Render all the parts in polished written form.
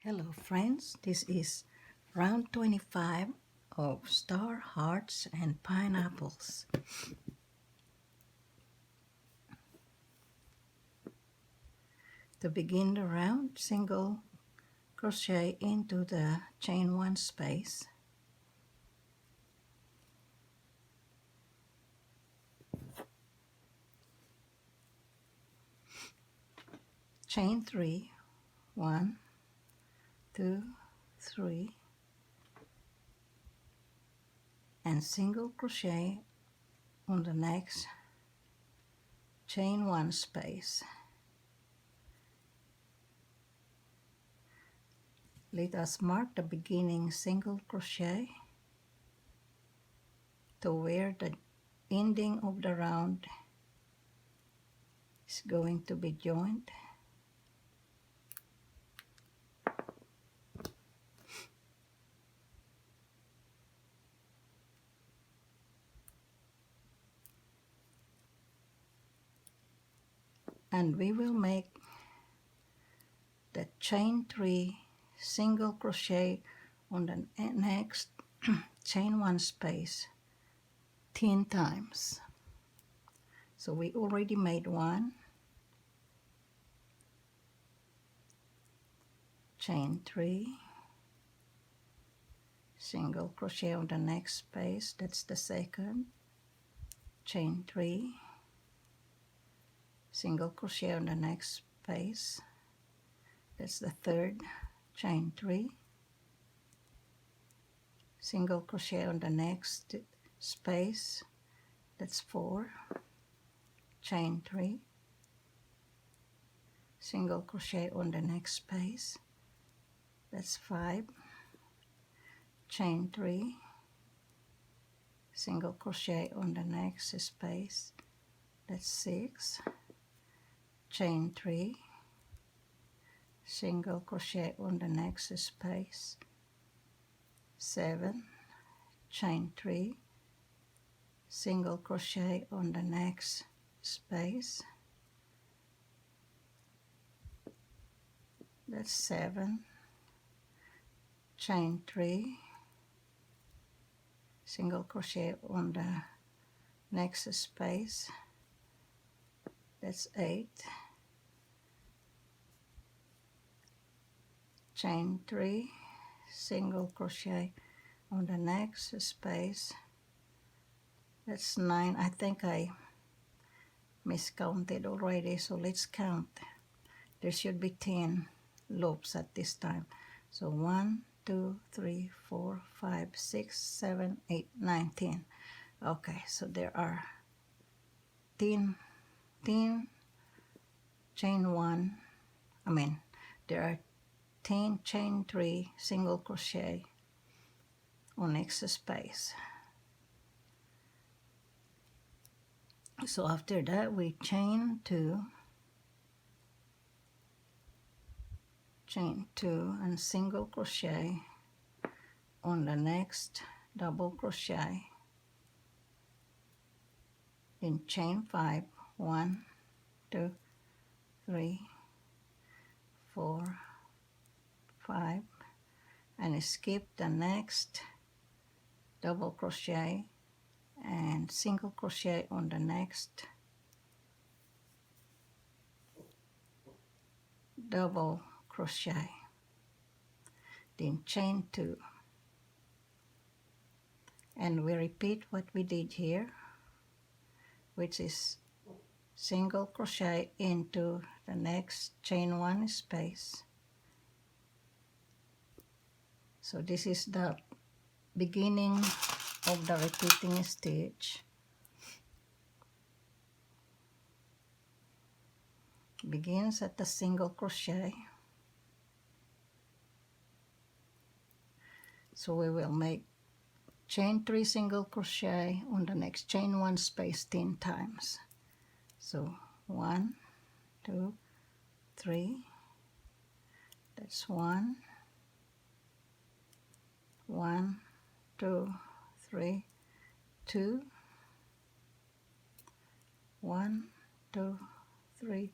Hello friends, this is round 25 of star, hearts and pineapples. To begin the round, single crochet into the chain 1 space. Chain 3, 1, 2, 3, and single crochet on the next chain 1 space. Let us mark the beginning single crochet to where the ending of the round is going to be joined. And we will make the chain 3 single crochet on the next chain 1 space 10 times. So we already made 1, chain 3, single crochet on the next space, that's the second, chain 3, single crochet on the next space, that's the third, chain 3, single crochet on the next space, that's 4, chain 3, single crochet on the next space, that's 5, chain 3, single crochet on the next space, that's 6, chain 3, single crochet on the next space, 7, chain 3, single crochet on the next space, that's 7, chain 3, single crochet on the next space, that's 8, chain 3, single crochet on the next space, that's 9. I think I miscounted already, so let's count. There should be 10 loops at this time. So 1, 2, 3, 4, 5, 6, 7, 8, 9, 10. Okay, so there are 10 chain 1, there are 10 chain 3 single crochet on next space. So after that we chain 2 and single crochet on the next double crochet, then chain 5, 1, 2, 3, 4, 5, and skip the next double crochet and single crochet on the next double crochet, then chain 2, and we repeat what we did here, which is single crochet into the next chain 1 space. So this is the beginning of the repeating stitch. Begins at the single crochet. So we will make chain 3 single crochet on the next chain 1 space 10 times. So 1, 2, 3, that's 1, 1, 2, 3, 2, 1, 2, 3,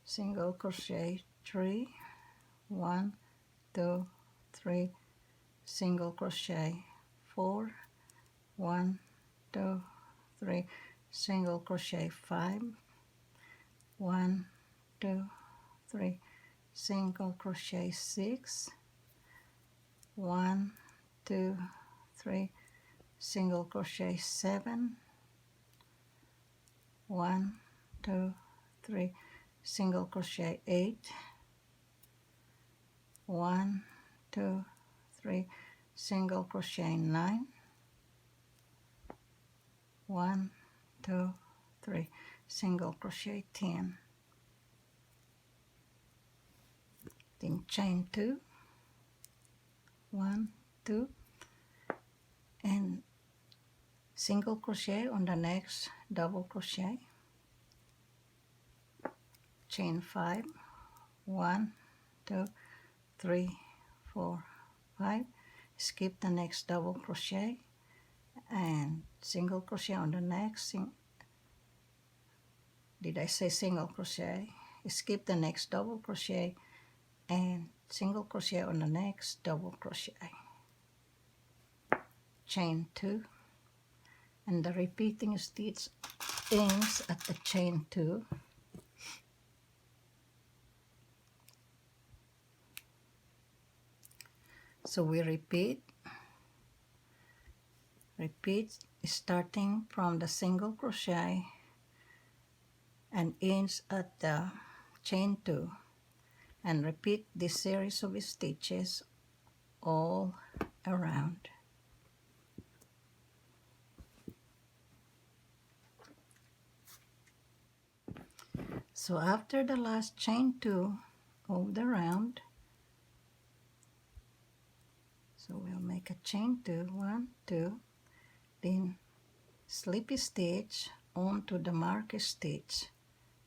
single crochet 3, 1, 2, 3, single crochet, 4, 1, 2, 3, single crochet, 5, 1, 2, 3, single crochet, 6, 1, 2, 3, single crochet, 7, 1, 2, 3, single crochet, 8, 1, 2, 3, single crochet, 9, 1, 2, 3, single crochet, 10, then chain 2, 1, 2, and single crochet on the next double crochet, chain 5, 1, 2, 3, 4, 5, skip the next double crochet and single crochet on the next, did I say single crochet? Skip the next double crochet and single crochet on the next double crochet, chain 2, and the repeating stitch ends at the chain 2. So we repeat starting from the single crochet and ends at the chain 2, and repeat this series of stitches all around. So after the last chain 2 of the round, so we'll make a chain 2, 1, 2, then slip stitch onto the mark stitch,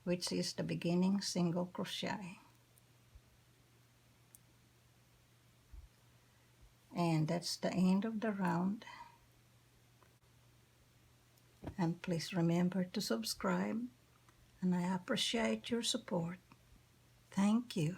which is the beginning single crochet. And that's the end of the round. And please remember to subscribe, and I appreciate your support. Thank you.